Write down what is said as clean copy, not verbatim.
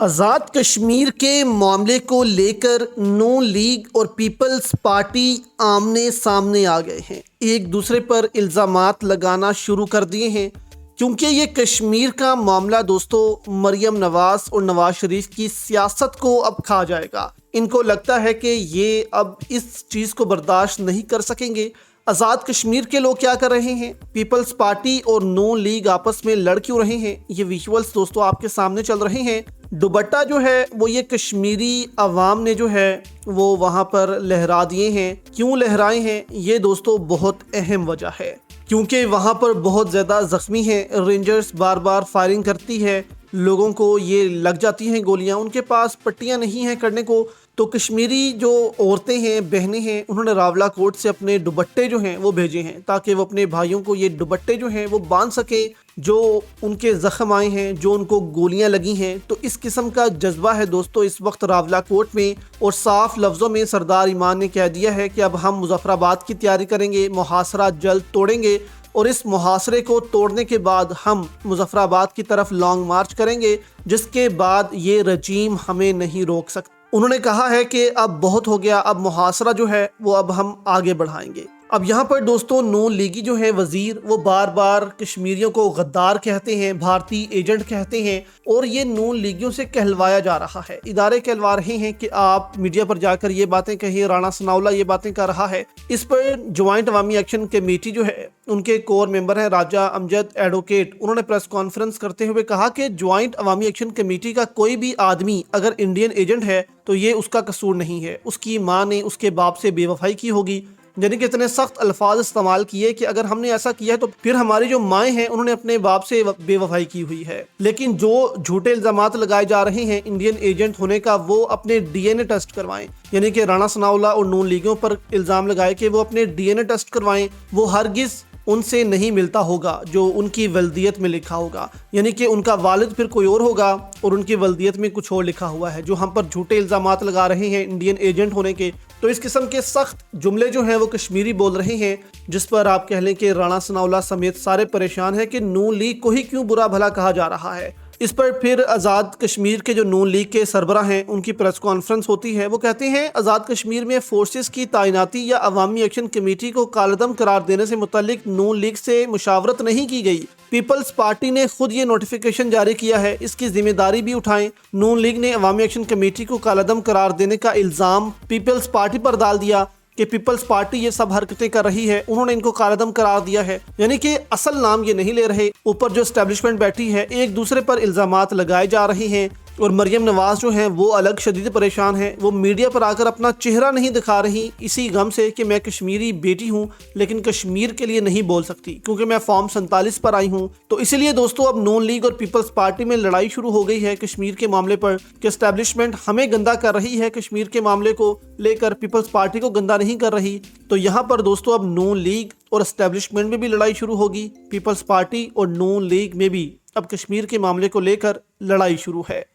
آزاد کشمیر کے معاملے کو لے کر نون لیگ اور پیپلز پارٹی آمنے سامنے آ گئے ہیں، ایک دوسرے پر الزامات لگانا شروع کر دیے ہیں کیونکہ یہ کشمیر کا معاملہ دوستو مریم نواز اور نواز شریف کی سیاست کو اب کھا جائے گا۔ ان کو لگتا ہے کہ یہ اب اس چیز کو برداشت نہیں کر سکیں گے۔ آزاد کشمیر کے لوگ کیا کر رہے ہیں، پیپلز پارٹی اور نون لیگ آپس میں لڑ کیوں رہے ہیں، یہ ویژولز دوستو آپ کے سامنے چل رہے ہیں۔ دوپٹہ جو ہے وہ یہ کشمیری عوام نے جو ہے وہ وہاں پر لہرا دیے ہیں۔ کیوں لہرائے ہیں، یہ دوستو بہت اہم وجہ ہے، کیونکہ وہاں پر بہت زیادہ زخمی ہیں، رینجرز بار بار فائرنگ کرتی ہے، لوگوں کو یہ لگ جاتی ہیں گولیاں، ان کے پاس پٹیاں نہیں ہیں کرنے کو، تو کشمیری جو عورتیں ہیں، بہنیں ہیں، انہوں نے راولہ کوٹ سے اپنے دوپٹے جو ہیں وہ بھیجے ہیں تاکہ وہ اپنے بھائیوں کو یہ دوپٹے جو ہیں وہ باندھ سکیں جو ان کے زخم آئے ہیں، جو ان کو گولیاں لگی ہیں۔ تو اس قسم کا جذبہ ہے دوستو اس وقت راولہ کوٹ میں، اور صاف لفظوں میں سردار ایمان نے کہہ دیا ہے کہ اب ہم مظفر آباد کی تیاری کریں گے، محاصرہ جلد توڑیں گے، اور اس محاصرے کو توڑنے کے بعد ہم مظفر آباد کی طرف لانگ مارچ کریں گے، جس کے بعد یہ رجیم ہمیں نہیں روک سکتا۔ انہوں نے کہا ہے کہ اب بہت ہو گیا، اب محاصرہ جو ہے وہ اب ہم آگے بڑھائیں گے۔ اب یہاں پر دوستو نون لیگی جو ہے وزیر، وہ بار بار کشمیریوں کو غدار کہتے ہیں، بھارتی ایجنٹ کہتے ہیں، اور یہ نون لیگیوں سے کہلوایا جا رہا ہے، ادارے کہلوا رہے ہیں کہ آپ میڈیا پر جا کر یہ باتیں کہیں، رانا ثناءاللہ یہ باتیں کر رہا ہے۔ اس پر جوائنٹ عوامی ایکشن کمیٹی جو ہے ان کے کور ممبر ہیں راجہ امجد ایڈوکیٹ، انہوں نے پریس کانفرنس کرتے ہوئے کہا کہ جوائنٹ عوامی ایکشن کمیٹی کا کوئی بھی آدمی اگر انڈین ایجنٹ ہے تو یہ اس کا قصور نہیں ہے، اس کی ماں نے اس کے باپ سے بے وفائی کی ہوگی، یعنی کہ اتنے سخت الفاظ استعمال کیے کہ اگر ہم نے ایسا کیا ہے تو پھر ہماری جو مائیں ہیں انہوں نے اپنے باپ سے بے وفائی کی ہوئی ہے۔ لیکن جو جھوٹے الزامات لگائے جا رہے ہیں انڈین ایجنٹ ہونے کا، وہ اپنے ڈی این اے ٹیسٹ کروائیں، یعنی کہ رانا ثناءاللہ اور نون لیگیوں پر الزام لگائے کہ وہ اپنے ڈی این اے ٹیسٹ کروائیں، وہ ہرگز ان سے نہیں ملتا ہوگا جو ان کی ولدیت میں لکھا ہوگا، یعنی کہ ان کا والد پھر کوئی اور ہوگا اور ان کی ولدیت میں کچھ اور لکھا ہوا ہے، جو ہم پر جھوٹے الزامات لگا رہے ہیں انڈین ایجنٹ ہونے کے۔ تو اس قسم کے سخت جملے جو ہیں وہ کشمیری بول رہے ہیں، جس پر آپ کہہ لیں کہ رانا ثناءاللہ سمیت سارے پریشان ہیں کہ نون لیگ کو ہی کیوں برا بھلا کہا جا رہا ہے۔ اس پر پھر آزاد کشمیر کے جو نون لیگ کے سربراہ ہیں ان کی پریس کانفرنس ہوتی ہے، وہ کہتے ہیں آزاد کشمیر میں فورسز کی تعیناتی یا عوامی ایکشن کمیٹی کو کالعدم قرار دینے سے متعلق نون لیگ سے مشاورت نہیں کی گئی، پیپلز پارٹی نے خود یہ نوٹیفیکیشن جاری کیا ہے، اس کی ذمہ داری بھی اٹھائیں۔ نون لیگ نے عوامی ایکشن کمیٹی کو کالعدم قرار دینے کا الزام پیپلز پارٹی پر ڈال دیا کہ پیپلز پارٹی یہ سب حرکتیں کر رہی ہے، انہوں نے ان کو کالعدم قرار دیا ہے، یعنی کہ اصل نام یہ نہیں لے رہے، اوپر جو اسٹیبلشمنٹ بیٹھی ہے ایک دوسرے پر الزامات لگائے جا رہے ہیں، اور مریم نواز جو ہیں وہ الگ شدید پریشان ہیں، وہ میڈیا پر آ کر اپنا چہرہ نہیں دکھا رہی اسی غم سے کہ میں کشمیری بیٹی ہوں لیکن کشمیر کے لیے نہیں بول سکتی کیونکہ میں فارم 47 پر آئی ہوں۔ تو اسی لیے دوستو اب نون لیگ اور پیپلز پارٹی میں لڑائی شروع ہو گئی ہے کشمیر کے معاملے پر کہ اسٹیبلشمنٹ ہمیں گندا کر رہی ہے، کشمیر کے معاملے کو لے کر پیپلز پارٹی کو گندا نہیں کر رہی۔ تو یہاں پر دوستو اب نون لیگ اور اسٹیبلشمنٹ میں بھی لڑائی شروع ہوگی، پیپلز پارٹی اور نون لیگ میں بھی اب کشمیر کے معاملے کو لے کر لڑائی شروع ہے۔